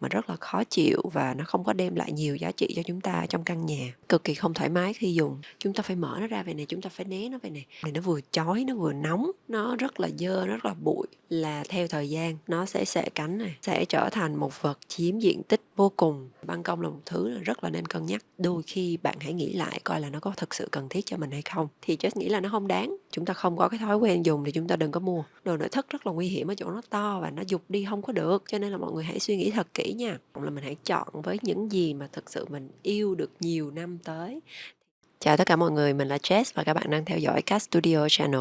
mà rất là khó chịu và nó không có đem lại nhiều giá trị cho chúng ta trong căn nhà. Cực kỳ không thoải mái khi dùng. Chúng ta phải mở nó ra vậy này, chúng ta phải né nó vậy này. Thì nó vừa chói, nó vừa nóng, nó rất là dơ, nó rất là bụi. Là theo thời gian nó sẽ xệ cánh này, sẽ trở thành một vật chiếm diện tích vô cùng. Ban công là một thứ rất là nên cân nhắc. Đôi khi bạn hãy nghĩ lại coi là nó có thực sự cần thiết cho mình hay không. Thì Jess nghĩ là nó không đáng. Chúng ta không có cái thói quen dùng thì chúng ta đừng có mua. Đồ nội thất rất là nguy hiểm ở chỗ nó to và nó giục đi không có được. Cho nên là mọi người hãy suy nghĩ thật kỹ nha. Là mình hãy chọn với những gì mà thực sự mình yêu được nhiều năm tới. Chào tất cả mọi người, mình là Jess và các bạn đang theo dõi Cat Studio Channel.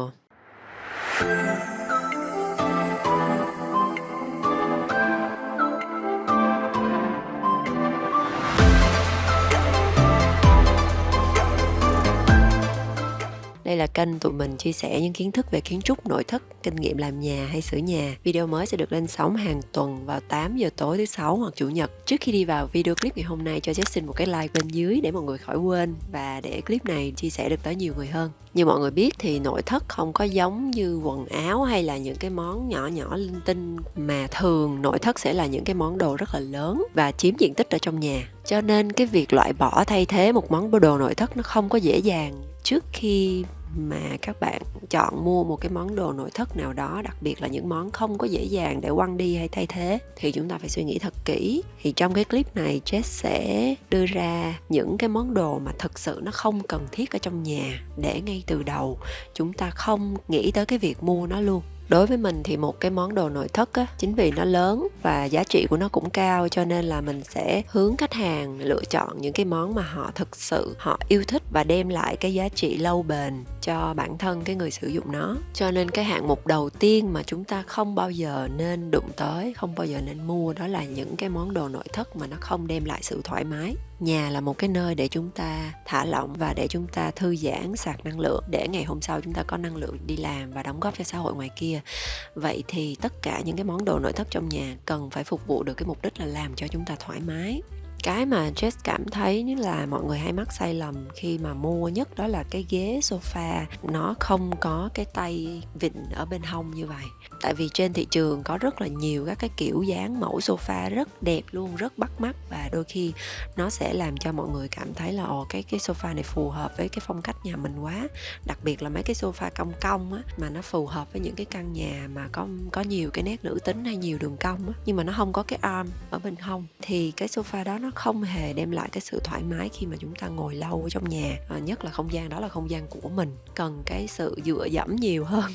Đây là kênh tụi mình chia sẻ những kiến thức về kiến trúc nội thất, kinh nghiệm làm nhà hay sửa nhà. Video mới sẽ được lên sóng hàng tuần vào 8 giờ tối thứ Sáu hoặc Chủ nhật. Trước khi đi vào video clip ngày hôm nay, cho Jess xin một cái like bên dưới để mọi người khỏi quên và để clip này chia sẻ được tới nhiều người hơn. Như mọi người biết thì nội thất không có giống như quần áo hay là những cái món nhỏ nhỏ linh tinh, mà thường nội thất sẽ là những cái món đồ rất là lớn và chiếm diện tích ở trong nhà. Cho nên cái việc loại bỏ thay thế một món đồ nội thất nó không có dễ dàng. Trước khi mà các bạn chọn mua một cái món đồ nội thất nào đó, đặc biệt là những món không có dễ dàng để quăng đi hay thay thế, thì chúng ta phải suy nghĩ thật kỹ. Thì trong cái clip này Jess sẽ đưa ra những cái món đồ mà thực sự nó không cần thiết ở trong nhà, để ngay từ đầu chúng ta không nghĩ tới cái việc mua nó luôn. Đối với mình thì một cái món đồ nội thất á, chính vì nó lớn và giá trị của nó cũng cao, cho nên là mình sẽ hướng khách hàng lựa chọn những cái món mà họ thực sự họ yêu thích và đem lại cái giá trị lâu bền cho bản thân cái người sử dụng nó. Cho nên cái hạng mục đầu tiên mà chúng ta không bao giờ nên đụng tới, không bao giờ nên mua, đó là những cái món đồ nội thất mà nó không đem lại sự thoải mái. Nhà là một cái nơi để chúng ta thả lỏng và để chúng ta thư giãn, sạc năng lượng, để ngày hôm sau chúng ta có năng lượng đi làm và đóng góp cho xã hội ngoài kia. Vậy thì tất cả những cái món đồ nội thất trong nhà cần phải phục vụ được cái mục đích là làm cho chúng ta thoải mái. Cái mà Jess cảm thấy như là mọi người hay mắc sai lầm khi mà mua nhất, đó là cái ghế sofa nó không có cái tay vịn ở bên hông như vậy. Tại vì trên thị trường có rất là nhiều các cái kiểu dáng mẫu sofa rất đẹp luôn, rất bắt mắt, và đôi khi nó sẽ làm cho mọi người cảm thấy là cái sofa này phù hợp với cái phong cách nhà mình quá. Đặc biệt là mấy cái sofa cong cong á, mà nó phù hợp với những cái căn nhà mà có nhiều cái nét nữ tính hay nhiều đường cong á, nhưng mà nó không có cái arm ở bên hông, thì cái sofa đó nó không hề đem lại cái sự thoải mái khi mà chúng ta ngồi lâu ở trong nhà. Nhất là không gian đó là không gian của mình, cần cái sự dựa dẫm nhiều hơn.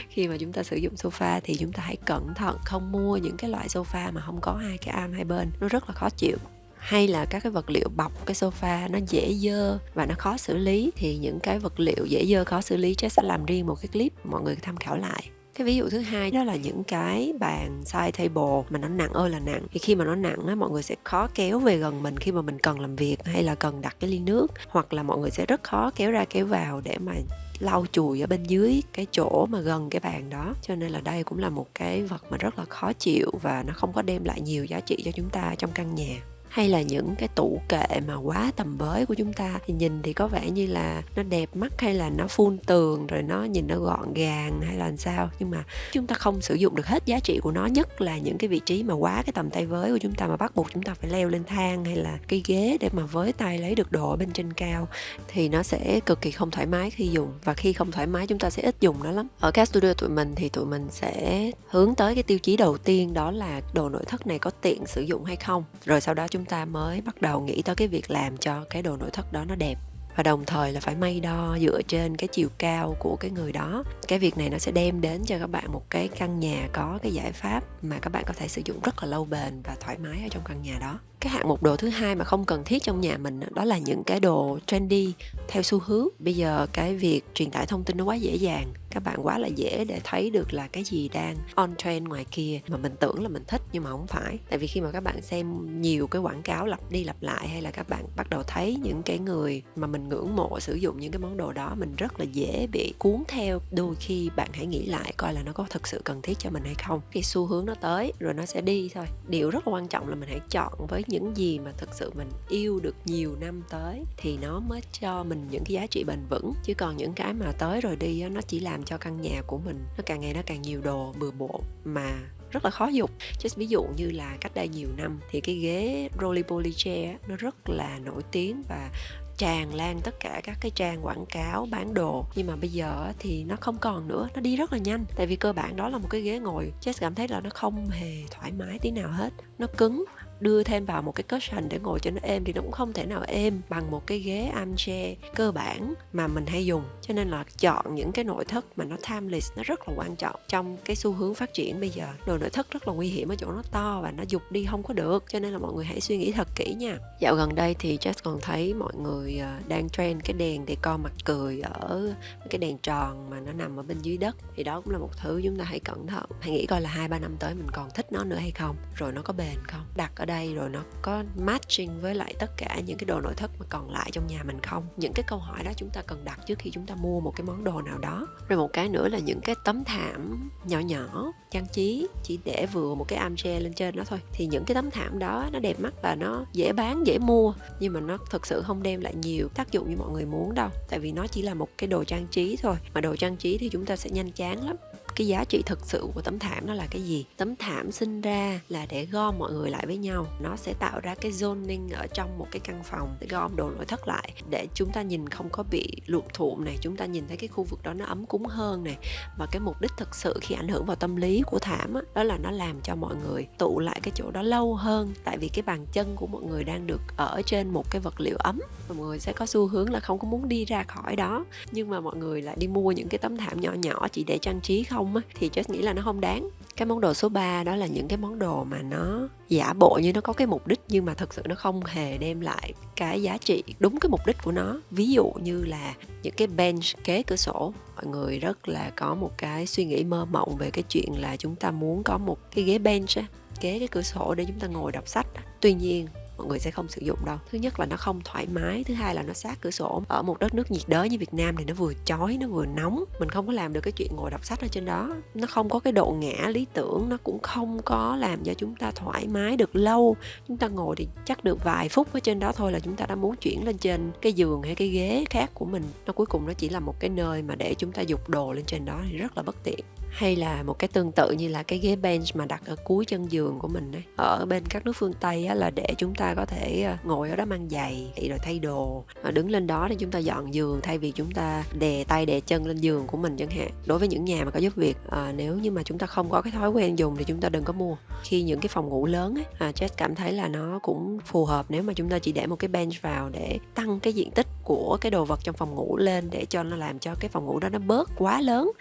Khi mà chúng ta sử dụng sofa thì chúng ta hãy cẩn thận không mua những cái loại sofa mà không có hai cái arm hai bên, nó rất là khó chịu. Hay là các cái vật liệu bọc cái sofa nó dễ dơ và nó khó xử lý, thì những cái vật liệu dễ dơ khó xử lý Jess sẽ làm riêng một cái clip mọi người tham khảo lại. Cái ví dụ thứ hai đó là những cái bàn side table mà nó nặng ơi là nặng. Thì khi mà nó nặng á, mọi người sẽ khó kéo về gần mình khi mà mình cần làm việc hay là cần đặt cái ly nước, hoặc là mọi người sẽ rất khó kéo ra kéo vào để mà lau chùi ở bên dưới cái chỗ mà gần cái bàn đó. Cho nên là đây cũng là một cái vật mà rất là khó chịu và nó không có đem lại nhiều giá trị cho chúng ta trong căn nhà. Hay là những cái tủ kệ mà quá tầm với của chúng ta, thì nhìn thì có vẻ như là nó đẹp mắt hay là nó full tường rồi nó nhìn nó gọn gàng hay là làm sao, nhưng mà chúng ta không sử dụng được hết giá trị của nó. Nhất là những cái vị trí mà quá cái tầm tay với của chúng ta, mà bắt buộc chúng ta phải leo lên thang hay là cái ghế để mà với tay lấy được đồ ở bên trên cao, thì nó sẽ cực kỳ không thoải mái khi dùng. Và khi không thoải mái chúng ta sẽ ít dùng nó lắm. Ở Cat Studio tụi mình thì tụi mình sẽ hướng tới cái tiêu chí đầu tiên, đó là đồ nội thất này có tiện sử dụng hay không, rồi sau đó chúng ta mới bắt đầu nghĩ tới cái việc làm cho cái đồ nội thất đó nó đẹp. Và đồng thời là phải may đo dựa trên cái chiều cao của cái người đó. Cái việc này nó sẽ đem đến cho các bạn một cái căn nhà có cái giải pháp mà các bạn có thể sử dụng rất là lâu bền và thoải mái ở trong căn nhà đó. Cái hạng mục đồ thứ hai mà không cần thiết trong nhà mình đó là những cái đồ trendy theo xu hướng. Bây giờ cái việc truyền tải thông tin nó quá dễ dàng, các bạn quá là dễ để thấy được là cái gì đang on trend ngoài kia mà mình tưởng là mình thích nhưng mà không phải. Tại vì khi mà các bạn xem nhiều cái quảng cáo lặp đi lặp lại, hay là các bạn bắt đầu thấy những cái người mà mình ngưỡng mộ sử dụng những cái món đồ đó, mình rất là dễ bị cuốn theo. Đôi khi bạn hãy nghĩ lại coi là nó có thực sự cần thiết cho mình hay không. Cái xu hướng nó tới rồi nó sẽ đi thôi. Điều rất là quan trọng là mình hãy chọn với những gì mà thực sự mình yêu được nhiều năm tới, thì nó mới cho mình những cái giá trị bền vững. Chứ còn những cái mà tới rồi đi nó chỉ làm cho căn nhà của mình nó càng ngày nó càng nhiều đồ bừa bộn mà rất là khó dùng. Just ví dụ như là cách đây nhiều năm thì cái ghế roly poly chair nó rất là nổi tiếng và tràn lan tất cả các cái trang quảng cáo bán đồ, nhưng mà bây giờ thì nó không còn nữa, nó đi rất là nhanh. Tại vì cơ bản đó là một cái ghế ngồi, Jess cảm thấy là nó không hề thoải mái tí nào hết, nó cứng. Đưa thêm vào một cái cushion để ngồi cho nó êm thì nó cũng không thể nào êm bằng một cái ghế armchair cơ bản mà mình hay dùng. Cho nên là chọn những cái nội thất mà nó timeless nó rất là quan trọng trong cái xu hướng phát triển bây giờ. Đồ nội thất rất là nguy hiểm ở chỗ nó to và nó giục đi không có được, cho nên là mọi người hãy suy nghĩ thật kỹ nha. Dạo gần đây thì Jess còn thấy mọi người đang trend cái đèn decor mặt cười ở cái đèn tròn mà nó nằm ở bên dưới đất. Thì đó cũng là một thứ chúng ta hãy cẩn thận, hãy nghĩ coi là 2-3 năm tới mình còn thích nó nữa hay không, rồi nó có bền không, đặt ở đây rồi nó có matching với lại tất cả những cái đồ nội thất mà còn lại trong nhà mình không. Những cái câu hỏi đó chúng ta cần đặt trước khi chúng ta mua một cái món đồ nào đó. Rồi một cái nữa là những cái tấm thảm nhỏ nhỏ trang trí chỉ để vừa một cái armchair lên trên đó thôi, thì những cái tấm thảm đó nó đẹp mắt và nó dễ bán dễ mua, nhưng mà nó thực sự không đem lại nhiều tác dụng như mọi người muốn đâu. Tại vì nó chỉ là một cái đồ trang trí thôi, mà đồ trang trí thì chúng ta sẽ nhanh chán lắm. Cái giá trị thực sự của tấm thảm nó là cái gì? Tấm thảm sinh ra là để gom mọi người lại với nhau. Nó sẽ tạo ra cái zoning ở trong một cái căn phòng để gom đồ nội thất lại, để chúng ta nhìn không có bị luộm thuộm này, chúng ta nhìn thấy cái khu vực đó nó ấm cúng hơn này. Và cái mục đích thực sự khi ảnh hưởng vào tâm lý của thảm á, đó là nó làm cho mọi người tụ lại cái chỗ đó lâu hơn. Tại vì cái bàn chân của mọi người đang được ở trên một cái vật liệu ấm, mọi người sẽ có xu hướng là không có muốn đi ra khỏi đó. Nhưng mà mọi người lại đi mua những cái tấm thảm nhỏ nhỏ chỉ để trang trí không á, thì Jess nghĩ là nó không đáng. Cái món đồ số 3 đó là những cái món đồ mà nó giả bộ như nó có cái mục đích, nhưng mà thực sự nó không hề đem lại cái giá trị đúng cái mục đích của nó. Ví dụ như là những cái bench kế cửa sổ. Mọi người rất là có một cái suy nghĩ mơ mộng về cái chuyện là chúng ta muốn có một cái ghế bench á, kế cái cửa sổ để chúng ta ngồi đọc sách. Tuy nhiên mọi người sẽ không sử dụng đâu. Thứ nhất là nó không thoải mái, thứ hai là nó sát cửa sổ. Ở một đất nước nhiệt đới như Việt Nam thì nó vừa chói, nó vừa nóng, mình không có làm được cái chuyện ngồi đọc sách ở trên đó. Nó không có cái độ ngã lý tưởng, nó cũng không có làm cho chúng ta thoải mái được lâu. Chúng ta ngồi thì chắc được vài phút ở trên đó thôi là chúng ta đã muốn chuyển lên trên cái giường hay cái ghế khác của mình. Nó cuối cùng nó chỉ là một cái nơi mà để chúng ta giục đồ lên trên đó thì rất là bất tiện. Hay là một cái tương tự như là cái ghế bench mà đặt ở cuối chân giường của mình ấy. Ở bên các nước phương Tây á, là để chúng ta có thể ngồi ở đó mang giày rồi thay đồ, đứng lên đó để chúng ta dọn giường thay vì chúng ta đè tay đè chân lên giường của mình chẳng hạn. Đối với những nhà mà có giúp việc, nếu như mà chúng ta không có cái thói quen dùng thì chúng ta đừng có mua. Khi những cái phòng ngủ lớn ấy, Jess cảm thấy là nó cũng phù hợp nếu mà chúng ta chỉ để một cái bench vào để tăng cái diện tích của cái đồ vật trong phòng ngủ lên, để cho nó làm cho cái phòng ngủ đó nó bớt quá lớn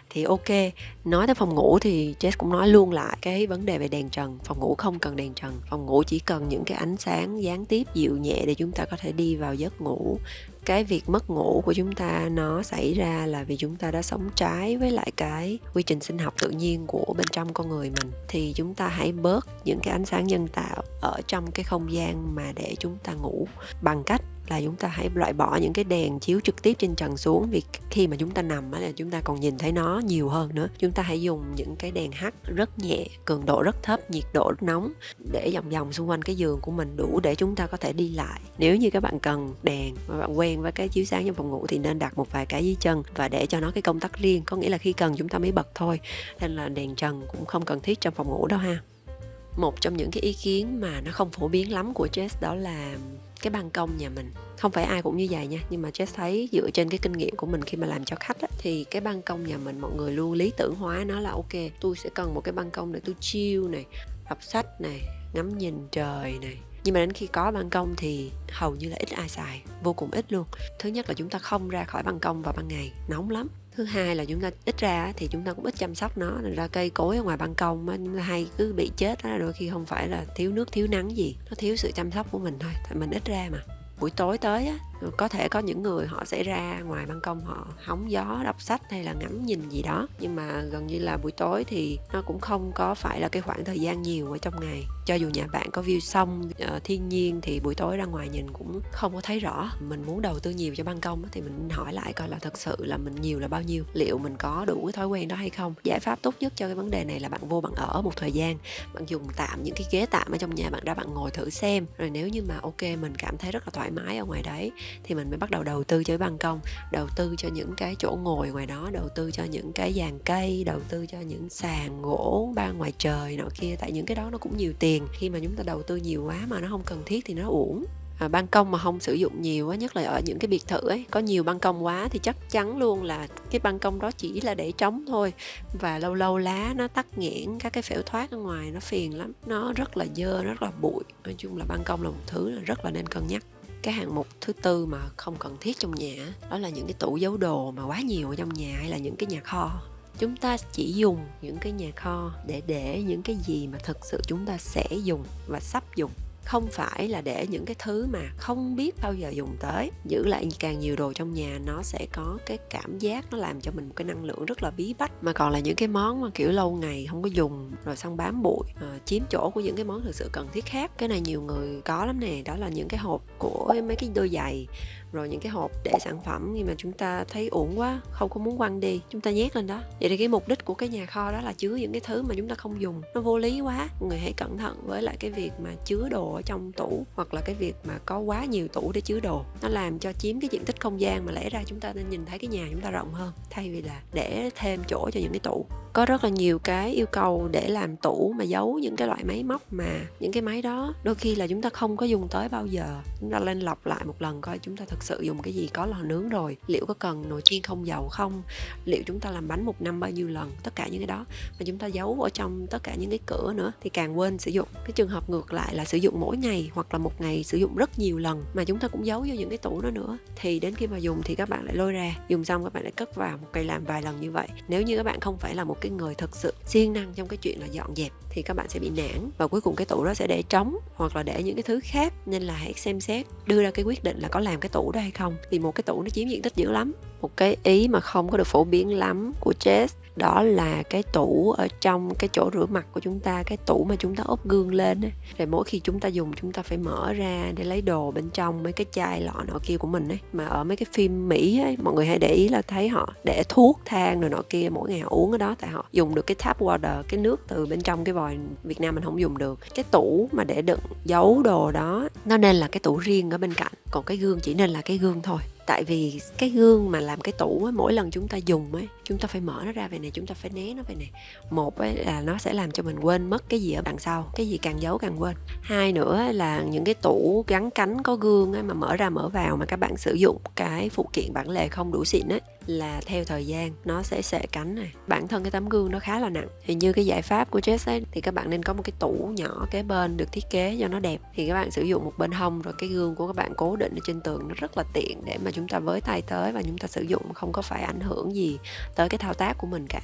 thì ok. Nói tới phòng ngủ thì Jess cũng nói luôn lại cái vấn đề về đèn trần. Phòng ngủ không cần đèn trần, phòng ngủ chỉ cần những cái ánh sáng gián tiếp dịu nhẹ để chúng ta có thể đi vào giấc ngủ. Cái việc mất ngủ của chúng ta nó xảy ra là vì chúng ta đã sống trái với lại cái quy trình sinh học tự nhiên của bên trong con người mình. Thì chúng ta hãy bớt những cái ánh sáng nhân tạo ở trong cái không gian mà để chúng ta ngủ, bằng cách là chúng ta hãy loại bỏ những cái đèn chiếu trực tiếp trên trần xuống, vì khi mà chúng ta nằm là chúng ta còn nhìn thấy nó nhiều hơn nữa. Chúng ta hãy dùng những cái đèn hắt rất nhẹ, cường độ rất thấp, nhiệt độ rất nóng để vòng vòng xung quanh cái giường của mình, đủ để chúng ta có thể đi lại. Nếu như các bạn cần đèn và bạn quen với cái chiếu sáng trong phòng ngủ thì nên đặt một vài cái dưới chân và để cho nó cái công tắc riêng, có nghĩa là khi cần chúng ta mới bật thôi. Nên là đèn trần cũng không cần thiết trong phòng ngủ đâu ha. Một trong những cái ý kiến mà nó không phổ biến lắm của Jess đó là cái ban công nhà mình. Không phải ai cũng như vậy nha, nhưng mà Jess thấy dựa trên cái kinh nghiệm của mình khi mà làm cho khách á, thì cái ban công nhà mình mọi người luôn lý tưởng hóa nó là ok, tôi sẽ cần một cái ban công để tôi chill này, đọc sách này, ngắm nhìn trời này. Nhưng mà đến khi có ban công thì hầu như là ít ai xài, vô cùng ít luôn. Thứ nhất là chúng ta không ra khỏi ban công vào ban ngày, nóng lắm. Thứ hai là chúng ta ít ra thì chúng ta cũng ít chăm sóc nó. Nên ra cây cối ở ngoài ban công á, chúng ta hay cứ bị chết á, đôi khi không phải là thiếu nước thiếu nắng gì, nó thiếu sự chăm sóc của mình thôi, tại mình ít ra mà. Buổi tối tới á, có thể có những người họ sẽ ra ngoài ban công họ hóng gió, đọc sách hay là ngắm nhìn gì đó, nhưng mà gần như là buổi tối thì nó cũng không có phải là cái khoảng thời gian nhiều ở trong ngày. cho dù nhà bạn có view sông, thiên nhiên thì buổi tối ra ngoài nhìn cũng không có thấy rõ. Mình muốn đầu tư nhiều cho ban công thì mình hỏi lại coi là thật sự là mình nhiều là bao nhiêu, liệu mình có đủ cái thói quen đó hay không. Giải pháp tốt nhất cho cái vấn đề này là bạn vô bạn ở một thời gian, bạn dùng tạm những cái ghế tạm ở trong nhà, bạn ra bạn ngồi thử xem, rồi nếu như mà ok mình cảm thấy rất là thoải mái ở ngoài đấy thì mình mới bắt đầu đầu tư cho cái ban công, đầu tư cho những cái chỗ ngồi ngoài đó, đầu tư cho những cái giàn cây, đầu tư cho những sàn gỗ ban ngoài trời nọ kia, tại những cái đó nó cũng nhiều tiền. Khi mà chúng ta đầu tư nhiều quá mà nó không cần thiết thì nó uổng. Ban công mà không sử dụng nhiều á, nhất là ở những cái biệt thự ấy, có nhiều ban công quá thì chắc chắn luôn là cái ban công đó chỉ là để trống thôi, và lâu lâu lá nó tắc nghẽn các cái phễu thoát ở ngoài, nó phiền lắm, nó rất là dơ, rất là bụi. Nói chung là ban công là một thứ rất là nên cân nhắc. Cái hạng mục thứ tư mà không cần thiết trong nhà đó là những cái tủ giấu đồ mà quá nhiều ở trong nhà, hay là những cái nhà kho. Chúng ta chỉ dùng những cái nhà kho để những cái gì mà thực sự chúng ta sẽ dùng và sắp dùng, không phải là để những cái thứ mà không biết bao giờ dùng tới. Giữ lại càng nhiều đồ trong nhà nó sẽ có cái cảm giác nó làm cho mình một cái năng lượng rất là bí bách, mà còn là những cái món mà kiểu lâu ngày không có dùng rồi xong bám bụi, chiếm chỗ của những cái món thực sự cần thiết khác. Cái này nhiều người có lắm nè, đó là những cái hộp của mấy cái đôi giày, rồi những cái hộp để sản phẩm nhưng mà chúng ta thấy uổng quá, không có muốn quăng đi, chúng ta nhét lên đó. Vậy thì cái mục đích của cái nhà kho đó là chứa những cái thứ mà chúng ta không dùng, nó vô lý quá. Mọi người hãy cẩn thận với lại cái việc mà chứa đồ ở trong tủ, hoặc là cái việc mà có quá nhiều tủ để chứa đồ. Nó làm cho chiếm cái diện tích không gian mà lẽ ra chúng ta nên nhìn thấy cái nhà chúng ta rộng hơn, thay vì là để thêm chỗ cho những cái tủ. Có rất là nhiều cái yêu cầu để làm tủ mà giấu những cái loại máy móc, mà những cái máy đó đôi khi là chúng ta không có dùng tới bao giờ. Chúng ta lên lọc lại một lần coi chúng ta thực sự dùng cái gì, có lò nướng rồi, liệu có cần nồi chiên không dầu không, liệu chúng ta làm bánh một năm bao nhiêu lần, tất cả những cái đó mà chúng ta giấu ở trong tất cả những cái cửa nữa thì càng quên sử dụng. Cái trường hợp ngược lại là sử dụng mỗi ngày hoặc là một ngày sử dụng rất nhiều lần mà chúng ta cũng giấu vô những cái tủ đó nữa, thì đến khi mà dùng thì các bạn lại lôi ra, dùng xong các bạn lại cất vào. Một ngày làm vài lần như vậy, nếu như các bạn không phải là một cái người thực sự siêng năng trong cái chuyện là dọn dẹp thì các bạn sẽ bị nản, và cuối cùng cái tủ đó sẽ để trống hoặc là để những cái thứ khác. Nên là hãy xem xét, đưa ra cái quyết định là có làm cái tủ đó hay không, vì một cái tủ nó chiếm diện tích dữ lắm. Một cái ý mà không có được phổ biến lắm của Jess đó là cái tủ ở trong cái chỗ rửa mặt của chúng ta, cái tủ mà chúng ta ốp gương lên ấy. Rồi mỗi khi chúng ta dùng chúng ta phải mở ra để lấy đồ bên trong mấy cái chai lọ nọ kia của mình ấy. Mà ở mấy cái phim Mỹ ấy, mọi người hay để ý là thấy họ để thuốc thang rồi nọ kia, mỗi ngày họ uống ở đó, tại họ dùng được cái tap water, cái nước từ bên trong cái vòi. Việt Nam mình không dùng được. Cái tủ mà để đựng giấu đồ đó nó nên là cái tủ riêng ở bên cạnh, còn cái gương chỉ nên là cái gương thôi. Tại vì cái gương mà làm cái tủ ấy, mỗi lần chúng ta dùng ấy, chúng ta phải mở nó ra về này, chúng ta phải né nó về này. Một ấy là nó sẽ làm cho mình quên mất cái gì ở đằng sau, cái gì càng giấu càng quên. Hai nữa là những cái tủ gắn cánh có gương ấy, mà mở ra mở vào mà các bạn sử dụng cái phụ kiện bản lề không đủ xịn ấy, là theo thời gian nó sẽ xệ cánh này. Bản thân cái tấm gương nó khá là nặng, thì như cái giải pháp của Jess ấy, thì các bạn nên có một cái tủ nhỏ kế bên được thiết kế cho nó đẹp. Thì các bạn sử dụng một bên hông, rồi cái gương của các bạn cố định ở trên tường, nó rất là tiện để mà chúng ta với tay tới và chúng ta sử dụng, không có phải ảnh hưởng gì tới cái thao tác của mình cả.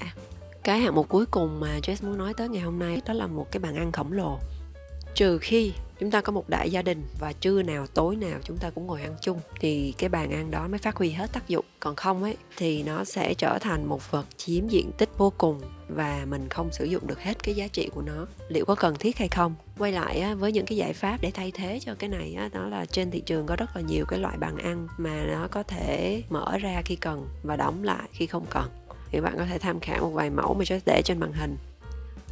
Cái hạng mục cuối cùng mà Jess muốn nói tới ngày hôm nay đó là một cái bàn ăn khổng lồ. Trừ khi chúng ta có một đại gia đình và trưa nào tối nào chúng ta cũng ngồi ăn chung thì cái bàn ăn đó mới phát huy hết tác dụng. Còn không ấy thì nó sẽ trở thành một vật chiếm diện tích vô cùng và mình không sử dụng được hết cái giá trị của nó. Liệu có cần thiết hay không? Quay lại á, với những cái giải pháp để thay thế cho cái này á, đó là trên thị trường có rất là nhiều cái loại bàn ăn mà nó có thể mở ra khi cần và đóng lại khi không cần. Thì bạn có thể tham khảo một vài mẫu mà sẽ để trên màn hình.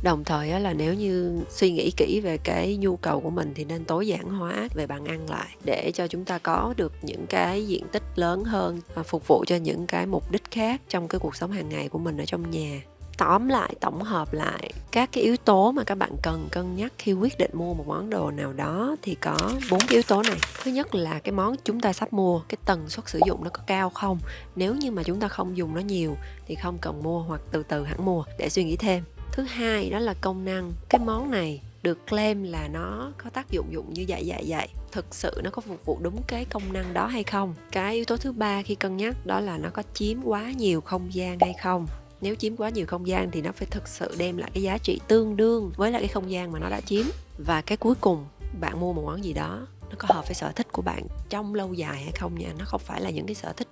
Đồng thời là nếu như suy nghĩ kỹ về cái nhu cầu của mình thì nên tối giản hóa về bàn ăn lại để cho chúng ta có được những cái diện tích lớn hơn, phục vụ cho những cái mục đích khác trong cái cuộc sống hàng ngày của mình ở trong nhà. Tóm lại, tổng hợp lại các cái yếu tố mà các bạn cần cân nhắc khi quyết định mua một món đồ nào đó thì có 4 cái yếu tố này. Thứ nhất là cái món chúng ta sắp mua, cái tần suất sử dụng nó có cao không. Nếu như mà chúng ta không dùng nó nhiều thì không cần mua, hoặc từ từ hẳn mua để suy nghĩ thêm. Thứ hai đó là công năng. Cái món này được claim là nó có tác dụng như vậy, thực sự nó có phục vụ đúng cái công năng đó hay không. Cái yếu tố thứ ba khi cân nhắc đó là nó có chiếm quá nhiều không gian hay không. Nếu chiếm quá nhiều không gian thì nó phải thực sự đem lại cái giá trị tương đương với lại cái không gian mà nó đã chiếm. Và cái cuối cùng, bạn mua một món gì đó nó có hợp với sở thích của bạn trong lâu dài hay không nha. Nó không phải là những cái sở thích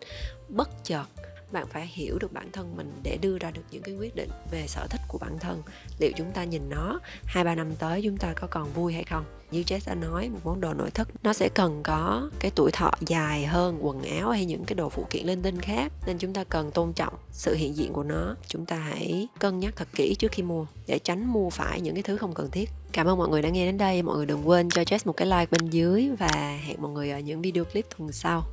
bất chợt Bạn phải hiểu được bản thân mình để đưa ra được những cái quyết định về sở thích của bản thân. Liệu chúng ta nhìn nó 2-3 năm tới chúng ta có còn vui hay không? Như Jess đã nói, một món đồ nội thất nó sẽ cần có cái tuổi thọ dài hơn quần áo hay những cái đồ phụ kiện linh tinh khác, nên chúng ta cần tôn trọng sự hiện diện của nó. Chúng ta hãy cân nhắc thật kỹ trước khi mua để tránh mua phải những cái thứ không cần thiết. Cảm ơn mọi người đã nghe đến đây. Mọi người đừng quên cho Jess một cái like bên dưới và hẹn mọi người ở những video clip tuần sau.